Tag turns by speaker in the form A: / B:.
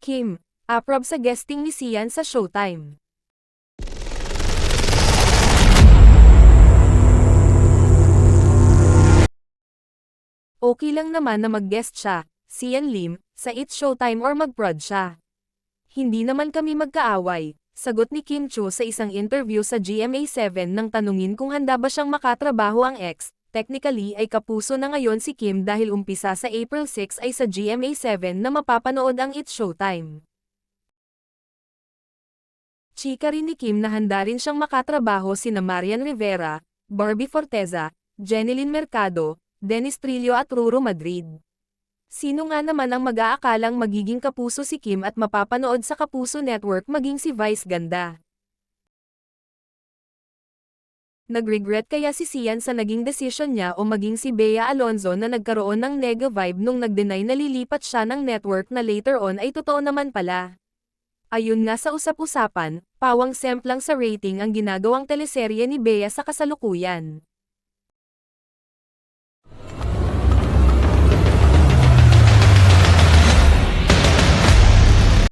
A: Kim, approve sa guesting ni Sian sa Showtime. Okay lang naman na mag-guest siya, Sian Lim, sa It's Showtime or mag-prod siya. Hindi naman kami magkaaway, sagot ni Kim Chiu sa isang interview sa GMA7 nang tanungin kung handa ba siyang makatrabaho ang ex. Technically ay kapuso na ngayon si Kim dahil umpisa sa April 6 ay sa GMA7 na mapapanood ang It's Showtime. Chika rin ni Kim na handa rin siyang makatrabaho sina Marian Rivera, Barbie Forteza, Jeneline Mercado, Dennis Trillo at Ruro Madrid. Sino nga naman ang mag-aakalang magiging kapuso si Kim at mapapanood sa Kapuso Network maging si Vice Ganda? Nag-regret kaya si Sian sa naging desisyon niya o maging si Bea Alonzo na nagkaroon ng nega vibe nung nag-deny na lilipat siya ng network na later on ay totoo naman pala. Ayun nga sa usap-usapan, pawang semp lang sa rating ang ginagawang teleserye ni Bea sa kasalukuyan.